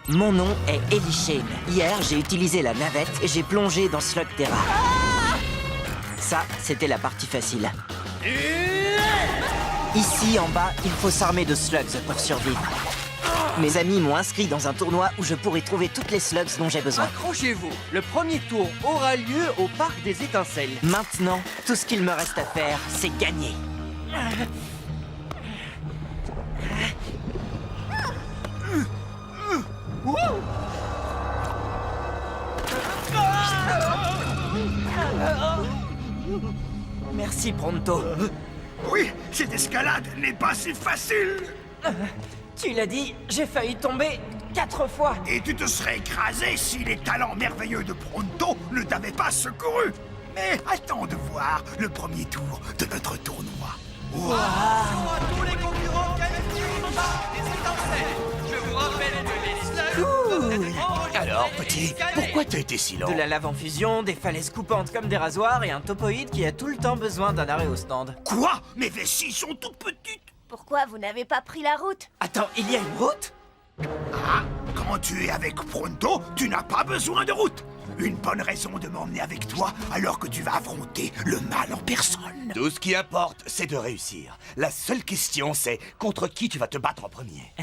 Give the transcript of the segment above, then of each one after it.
Mon nom est Ellie Shane. Hier, j'ai utilisé la navette et j'ai plongé dans Slugterra. Ça, c'était la partie facile. Ici, en bas, il faut s'armer de slugs pour survivre. Mes amis m'ont inscrit dans un tournoi où je pourrai trouver toutes les slugs dont j'ai besoin. Accrochez-vous, le premier tour aura lieu au Parc des Étincelles. Maintenant, tout ce qu'il me reste à faire, c'est gagner. Merci, Pronto. Oui, cette escalade n'est pas si facile. Tu l'as dit, j'ai failli tomber 4 fois. Et tu te serais écrasé si les talents merveilleux de Pronto ne t'avaient pas secouru. Mais attends de voir le premier tour de notre tournoi. À tous les concurrents qualifiés au Parc des Étincelles. Je vous rappelle que les slugs... Alors, petit, pourquoi t'as été si lent? De la lave en fusion, des falaises coupantes comme des rasoirs et un topoïde qui a tout le temps besoin d'un arrêt au stand. Quoi? Mes vessies sont toutes petites. Pourquoi vous n'avez pas pris la route? Attends, il y a une route? Ah, quand tu es avec Pronto, tu n'as pas besoin de route. Une bonne raison de m'emmener avec toi alors que tu vas affronter le mal en personne. Tout ce qui importe, c'est de réussir. La seule question, c'est contre qui tu vas te battre en premier.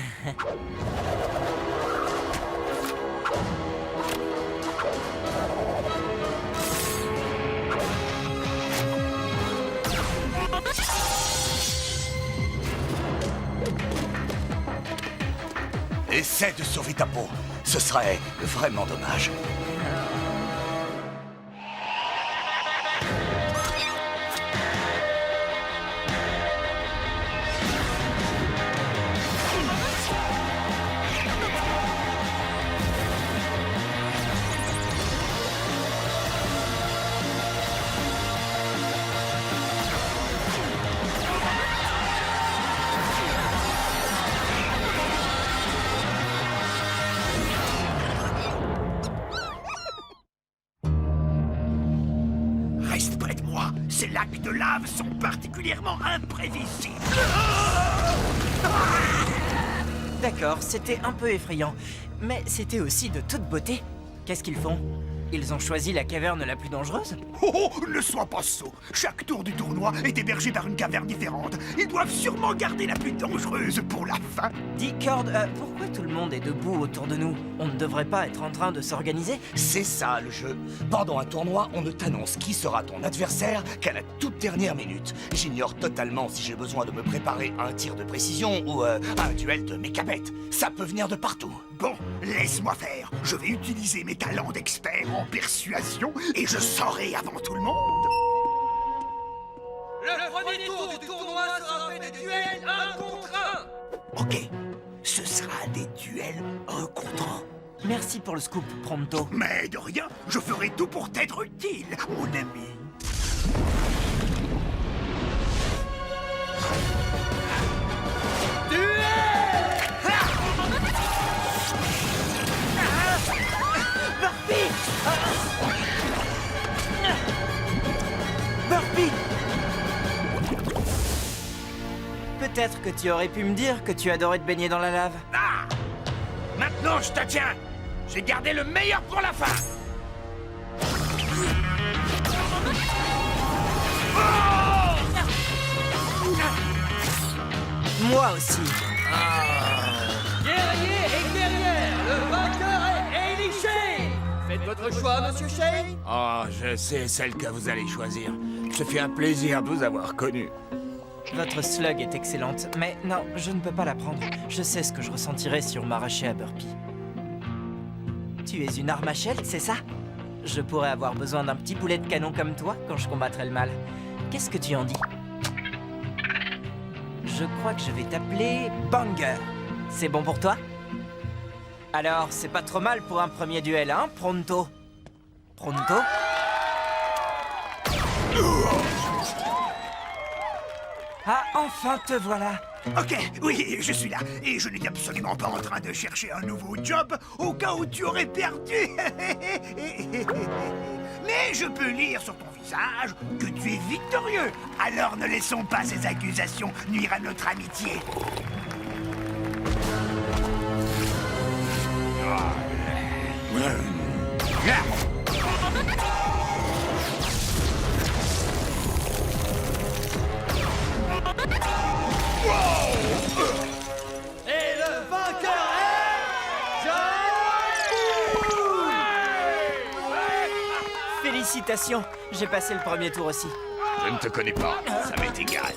Essaie de sauver ta peau. Ce serait vraiment dommage. Reste près de moi. Ces lacs de lave sont particulièrement imprévisibles. D'accord, c'était un peu effrayant, mais c'était aussi de toute beauté. Qu'est-ce qu'ils font? Ils ont choisi la caverne la plus dangereuse? Oh, ne sois pas sot. Chaque tour du tournoi est hébergé par une caverne différente. Ils doivent sûrement garder la plus dangereuse pour la fin. Dis, Cord, pourquoi tout le monde est debout autour de nous? On ne devrait pas être en train de s'organiser? C'est ça le jeu. Pendant un tournoi, on ne t'annonce qui sera ton adversaire qu'à la toute dernière minute. J'ignore totalement si j'ai besoin de me préparer à un tir de précision ou à un duel de mécapettes. Ça peut venir de partout. Bon, laisse-moi faire. Je vais utiliser mes talents d'expert en persuasion et je saurai avant tout le monde. Le premier tour du tournoi sera fait de duels 1 contre 1. Ok, ce sera des duels 1 contre 1. Merci pour le scoop, Pronto. Mais de rien, je ferai tout pour t'être utile, mon ami. Burpee! Peut-être que tu aurais pu me dire que tu adorais te baigner dans la lave. Ah! Maintenant, je te tiens. J'ai gardé le meilleur pour la fin. Moi aussi. Guerrier et guerrière, le vainqueur est Ellie Shane. Faites votre choix, monsieur Shane. Oh, je sais celle que vous allez choisir. Ça fait un plaisir de vous avoir connu. Votre slug est excellente, mais non, je ne peux pas la prendre. Je sais ce que je ressentirais si on m'arrachait à Burpee. Tu es une arme à Shell, c'est ça? Je pourrais avoir besoin d'un petit boulet de canon comme toi quand je combattrai le mal. Qu'est-ce que tu en dis? Je crois que je vais t'appeler Banger. C'est bon pour toi? Alors, c'est pas trop mal pour un premier duel, hein, Pronto? Pronto? Ah, enfin te voilà! Ok, oui, je suis là. Et je n'étais absolument pas en train de chercher un nouveau job au cas où tu aurais perdu. Mais je peux lire sur ton visage que tu es victorieux. Alors ne laissons pas ces accusations nuire à notre amitié. Félicitations, j'ai passé le premier tour aussi. Je ne te connais pas, ça m'est égal.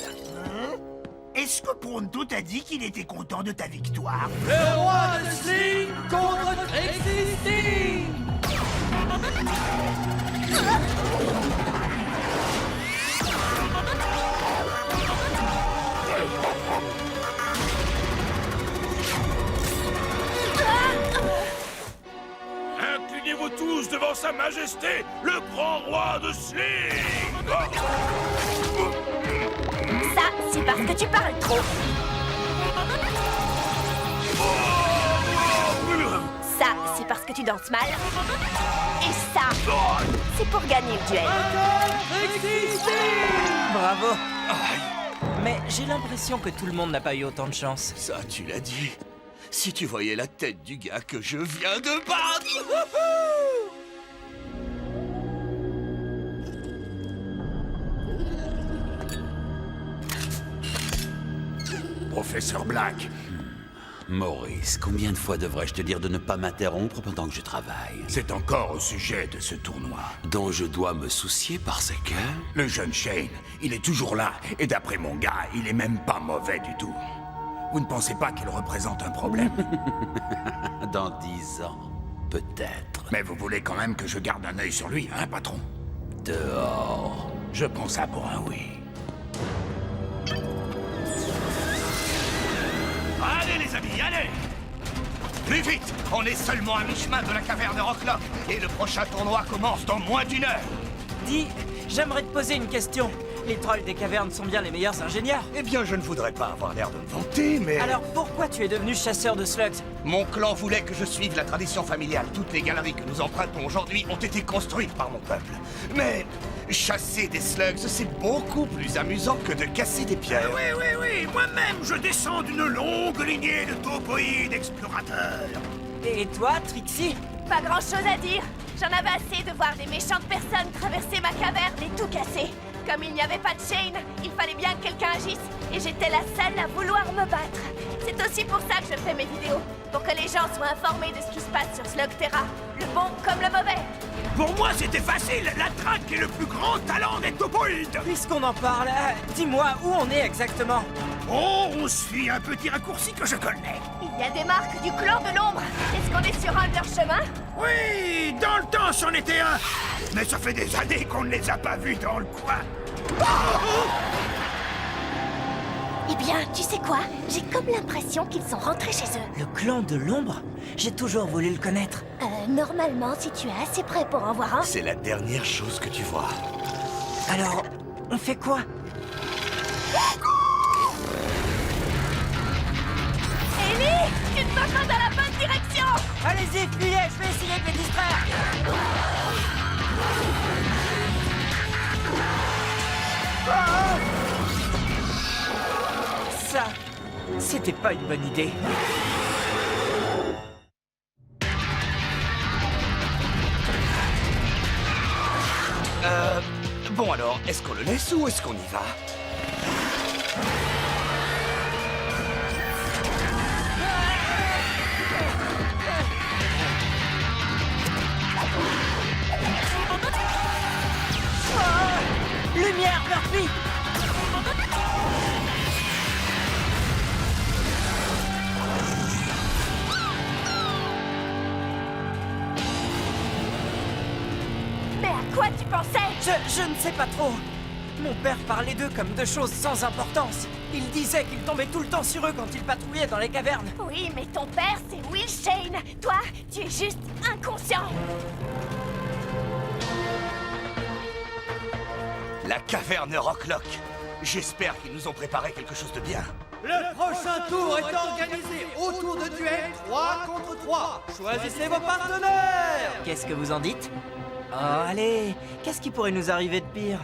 Est-ce que Pronto t'a dit qu'il était content de ta victoire? Le roi de Sling contre Trixie Sting. Inclinez-vous tous devant sa majesté, le grand roi de Sling. Ça, c'est parce que tu parles trop. Ça, c'est parce que tu danses mal. Et ça, c'est pour gagner le duel. Bravo. Mais j'ai l'impression que tout le monde n'a pas eu autant de chance. Ça, tu l'as dit. Si tu voyais la tête du gars que je viens de battre. Professeur Black, Maurice, combien de fois devrais-je te dire de ne pas m'interrompre pendant que je travaille? c'est encore au sujet de ce tournoi. Dont je dois me soucier parce que... Le jeune Shane, il est toujours là, et d'après mon gars, il est même pas mauvais du tout. Vous ne pensez pas qu'il représente un problème? Dans 10 ans, peut-être. Mais vous voulez quand même que je garde un œil sur lui, hein, patron? Dehors. Je prends ça pour un oui. Allez les amis, allez! Plus vite! On est seulement à mi-chemin de la caverne Rocklock et le prochain tournoi commence dans moins d'1 heure. Dis, j'aimerais te poser une question. Les trolls des cavernes sont bien les meilleurs ingénieurs. Eh bien, je ne voudrais pas avoir l'air de me vanter, mais... Alors pourquoi tu es devenu chasseur de slugs? Mon clan voulait que je suive la tradition familiale. Toutes les galeries que nous empruntons aujourd'hui ont été construites par mon peuple. Mais chasser des slugs, c'est beaucoup plus amusant que de casser des pierres. Oui, moi-même, je descends d'une longue lignée de taupoïdes explorateurs. Et toi, Trixie? Pas grand-chose à dire. J'en avais assez de voir des méchantes personnes traverser ma caverne et tout casser. Comme il n'y avait pas de Shane, il fallait bien que quelqu'un agisse. Et j'étais la seule à vouloir me battre. C'est aussi pour ça que je fais mes vidéos. Pour que les gens soient informés de ce qui se passe sur Slugterra. Le bon comme le mauvais. Pour moi, c'était facile. La traque est le plus grand talent des taupoïdes. Puisqu'on en parle, dis-moi où on est exactement. Oh, on suit un petit raccourci que je connais. Il y a des marques du clan de l'ombre. Est-ce qu'on est sur un de leurs chemins? Oui, dans le temps, c'en était un. Mais ça fait des années qu'on ne les a pas vus dans le coin. Eh bien, tu sais quoi? J'ai comme l'impression qu'ils sont rentrés chez eux. Le clan de l'ombre? J'ai toujours voulu le connaître. Normalement, si tu es assez prêt pour en voir un... C'est la dernière chose que tu vois. Alors, on fait quoi? Ellie, tu te vas pas dans la bonne direction! Allez-y, fuyez, je vais essayer de les distraire. Ça, c'était pas une bonne idée. Bon alors, est-ce qu'on le laisse ou est-ce qu'on y va? Lumière, Murphy! Mais à quoi tu pensais? Je ne sais pas trop. Mon père parlait d'eux comme de choses sans importance. Il disait qu'il tombait tout le temps sur eux quand ils patrouillaient dans les cavernes. Oui, mais ton père, c'est Will Shane. Toi, tu es juste inconscient. La caverne Rocklock. J'espère qu'ils nous ont préparé quelque chose de bien. Le prochain tour est organisé autour de duels 3 contre 3. Choisissez vos partenaires. Qu'est-ce que vous en dites? Oh, allez, qu'est-ce qui pourrait nous arriver de pire?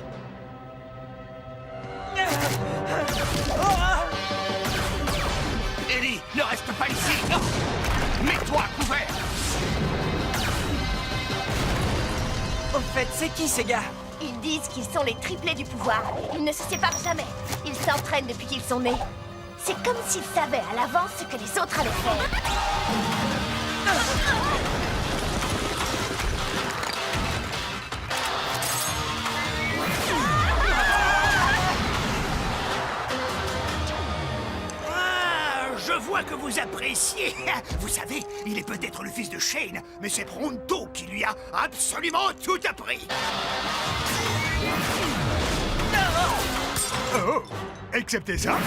Ellie, ne reste pas ici. Non. Mets-toi à couvert. Au fait, c'est qui ces gars? Ils disent qu'ils sont les triplés du pouvoir. Ils ne se séparent jamais. Ils s'entraînent depuis qu'ils sont nés. C'est comme s'ils savaient à l'avance ce que les autres allaient faire. vous appréciez. Vous savez, il est peut-être le fils de Shane, mais c'est Pronto qui lui a absolument tout appris. Oh, excepté ça.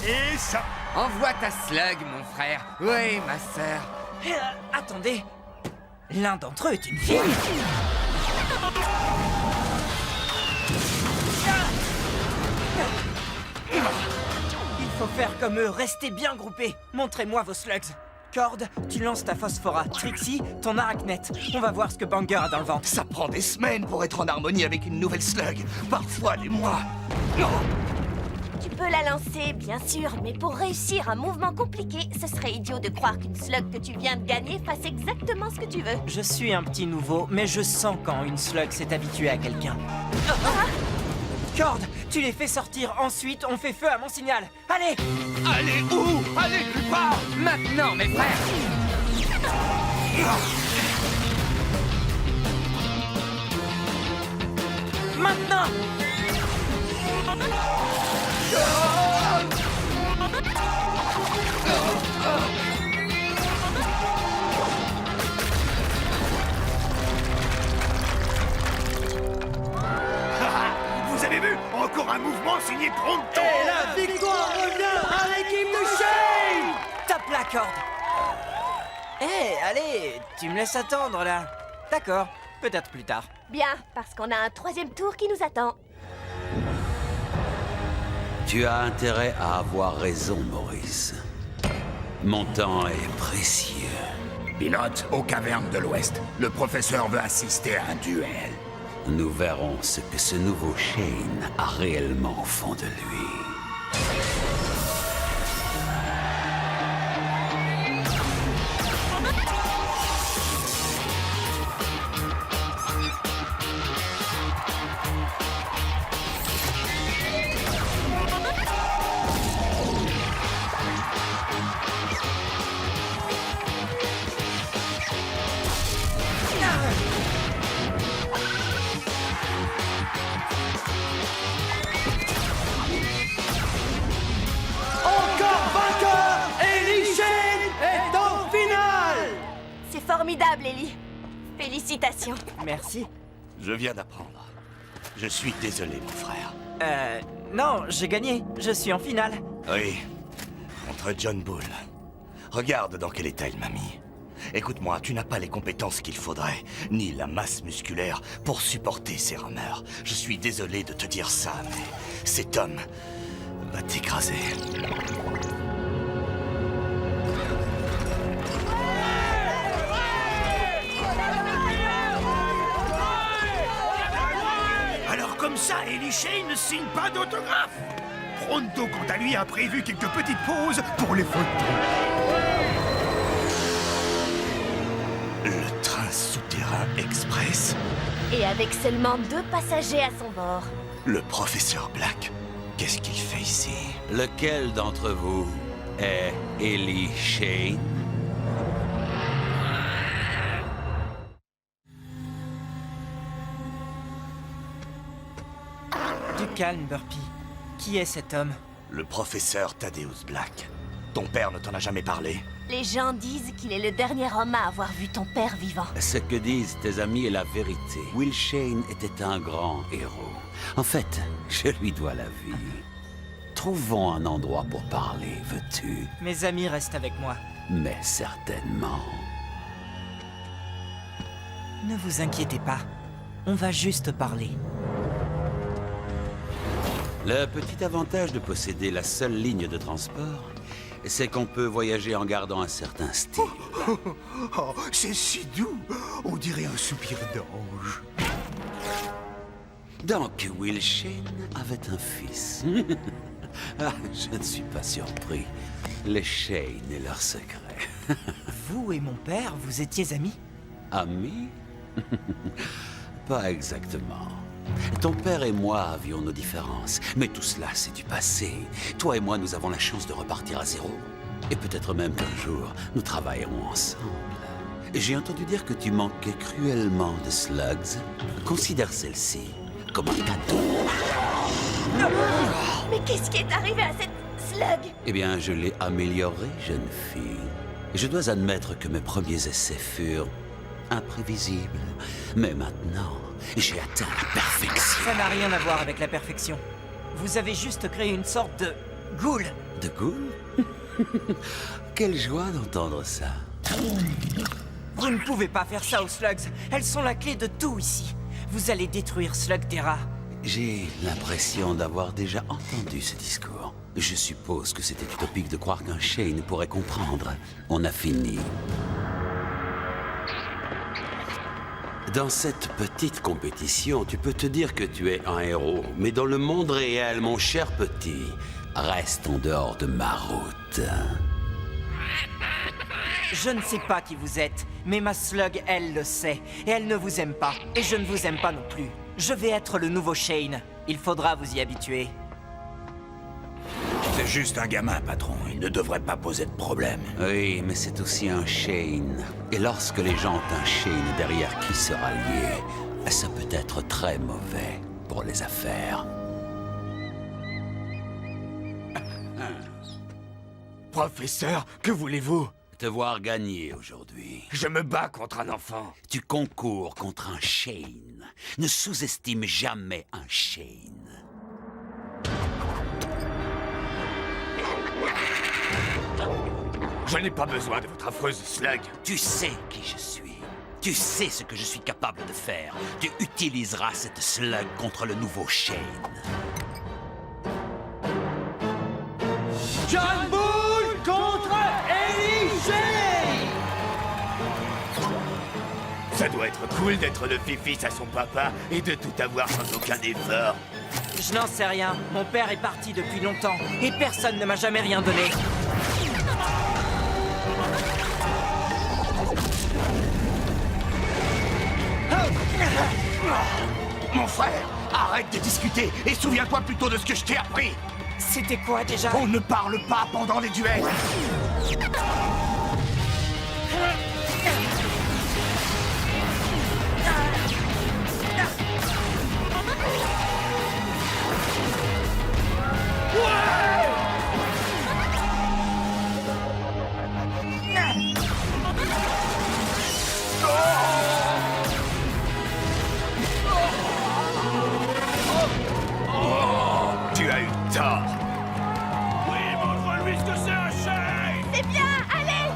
Et ça. Envoie ta slug, mon frère. Oui, ma sœur. Attendez. L'un d'entre eux est une fille. Il faut faire comme eux, restez bien groupés. Montrez-moi vos slugs. Cord, tu lances ta phosphora. Trixie, ton arachnette. On va voir ce que Banger a dans le ventre. Ça prend des semaines pour être en harmonie avec une nouvelle slug. Parfois des mois. Non. Tu peux la lancer, bien sûr, mais pour réussir un mouvement compliqué, ce serait idiot de croire qu'une slug que tu viens de gagner fasse exactement ce que tu veux. Je suis un petit nouveau, mais je sens quand une slug s'est habituée à quelqu'un. Cord, tu les fais sortir, ensuite on fait feu à mon signal. Allez! Allez où? Allez plus bas. Maintenant, mes frères. Maintenant! Vous avez vu? Encore un mouvement signé Pronto. Et la victoire revient à l'équipe de Shane! Tape la corde! Allez, tu me laisses attendre là. D'accord, peut-être plus tard. Bien, parce qu'on a un troisième tour qui nous attend. Tu as intérêt à avoir raison, Maurice. Mon temps est précieux. Pilote aux cavernes de l'Ouest. Le professeur veut assister à un duel. Nous verrons ce que ce nouveau Shane a réellement au fond de lui. C'est formidable, Ellie. Félicitations. Merci. Je viens d'apprendre. Je suis désolé, mon frère. Non, j'ai gagné. Je suis en finale. Oui, contre John Bull. Regarde dans quel état il m'a mis. Écoute-moi, tu n'as pas les compétences qu'il faudrait, ni la masse musculaire pour supporter ces rameurs. Je suis désolé de te dire ça, mais cet homme va t'écraser. Alors comme ça, Ellie Shane ne signe pas d'autographe. Pronto, quant à lui, a prévu quelques petites pauses pour les photos. Le train souterrain express. Et avec seulement 2 passagers à son bord. Le professeur Black. Qu'est-ce qu'il fait ici? Lequel d'entre vous est Ellie Shane? Du calme, Burpee. Qui est cet homme? Le professeur Thaddeus Black. Ton père ne t'en a jamais parlé? Les gens disent qu'il est le dernier homme à avoir vu ton père vivant. Ce que disent tes amis est la vérité. Will Shane était un grand héros. En fait, je lui dois la vie. Trouvons un endroit pour parler, veux-tu? Mes amis restent avec moi. Mais certainement. Ne vous inquiétez pas. On va juste parler. Le petit avantage de posséder la seule ligne de transport, c'est qu'on peut voyager en gardant un certain style. Oh, c'est si doux. On dirait un soupir d'ange. Donc, Will Shane avait un fils. Ah, je ne suis pas surpris. Les Shane et leurs secrets. Vous et mon père, vous étiez amis? Amis? Pas exactement. Ton père et moi avions nos différences, mais tout cela, c'est du passé. Toi et moi, nous avons la chance de repartir à zéro. Et peut-être même qu'un jour, nous travaillerons ensemble. J'ai entendu dire que tu manquais cruellement de slugs. Considère celle-ci comme un cadeau. Mais qu'est-ce qui est arrivé à cette Slug! Eh bien, je l'ai amélioré, jeune fille. Je dois admettre que mes premiers essais furent imprévisibles. Mais maintenant, j'ai atteint la perfection. Ça n'a rien à voir avec la perfection. Vous avez juste créé une sorte de ghoul. De goût? Quelle joie d'entendre ça. Vous ne pouvez pas faire ça aux Slugs. Elles sont la clé de tout ici. Vous allez détruire Slugterra. J'ai l'impression d'avoir déjà entendu ce discours. Je suppose que c'était utopique de croire qu'un Shane pourrait comprendre. On a fini. Dans cette petite compétition, tu peux te dire que tu es un héros. Mais dans le monde réel, mon cher petit, reste en dehors de ma route. Je ne sais pas qui vous êtes, mais ma Slug, elle le sait. Et elle ne vous aime pas. Et je ne vous aime pas non plus. Je vais être le nouveau Shane. Il faudra vous y habituer. C'est juste un gamin, patron. Il ne devrait pas poser de problème. Oui, mais c'est aussi un Shane. Et lorsque les gens ont un Shane derrière qui se rallier, ça peut être très mauvais pour les affaires. Professeur, que voulez-vous? Te voir gagner aujourd'hui. Je me bats contre un enfant. Tu concours contre un Shane. Ne sous-estime jamais un Shane. Je n'ai pas besoin de votre affreuse Slug. Tu sais qui je suis. Tu sais ce que je suis capable de faire. Tu utiliseras cette Slug contre le nouveau Shane. John Bull contre Ellie Shea! Ça doit être cool d'être le fils à son papa et de tout avoir sans aucun effort. Je n'en sais rien. Mon père est parti depuis longtemps. Et personne ne m'a jamais rien donné. Mon frère, arrête de discuter et souviens-toi plutôt de ce que je t'ai appris. C'était quoi déjà? On ne parle pas pendant les duels. Tu as eu tort. Oui, montre-lui ce que c'est un Shane! C'est bien, allez!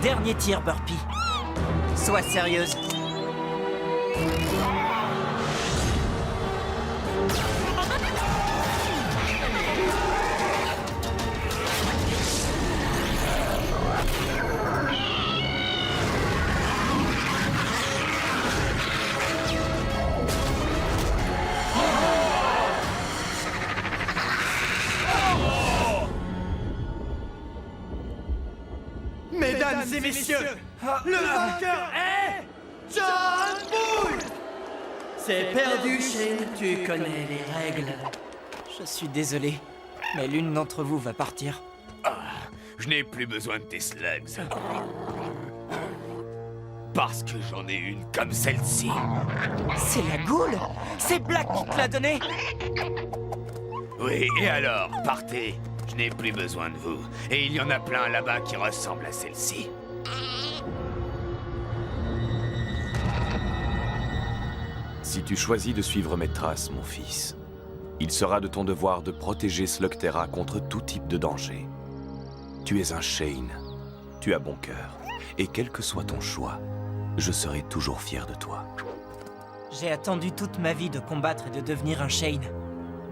Dernier tir, Burpee. Sois sérieuse. Mesdames et messieurs, le vainqueur est John Bull! C'est perdu, Shane, tu connais les règles. Je suis désolé, mais l'une d'entre vous va partir. Je n'ai plus besoin de tes slugs. Parce que j'en ai une comme celle-ci. C'est la Ghoul? C'est Black qui te l'a donnée? Oui, et alors, partez. Je n'ai plus besoin de vous. Et il y en a plein là-bas qui ressemblent à celle-ci. Si tu choisis de suivre mes traces, mon fils, il sera de ton devoir de protéger Slugterra contre tout type de danger. Tu es un Shane. Tu as bon cœur. Et quel que soit ton choix, je serai toujours fier de toi. J'ai attendu toute ma vie de combattre et de devenir un Shane.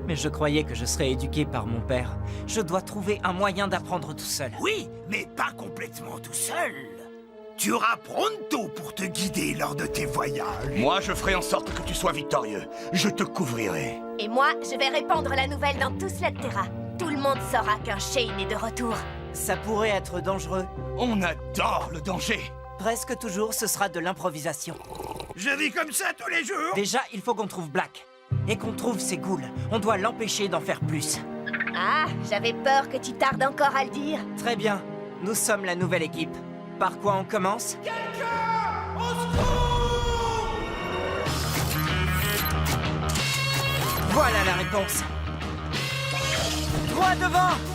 Mais je croyais que je serais éduqué par mon père. Je dois trouver un moyen d'apprendre tout seul. Oui, mais pas complètement tout seul. Tu auras Pronto pour te guider lors de tes voyages. Moi, je ferai en sorte que tu sois victorieux. Je te couvrirai. Et moi, je vais répandre la nouvelle dans tout Slugterra. Tout le monde saura qu'un Shane est de retour. Ça pourrait être dangereux. On adore le danger. Presque toujours, ce sera de l'improvisation. Je vis comme ça tous les jours. Déjà, il faut qu'on trouve Black. Et qu'on trouve ses ghouls. On doit l'empêcher d'en faire plus. Ah, j'avais peur que tu tardes encore à le dire. Très bien. Nous sommes la nouvelle équipe. Par quoi on commence? Quelqu'un Voilà la réponse. Droit devant!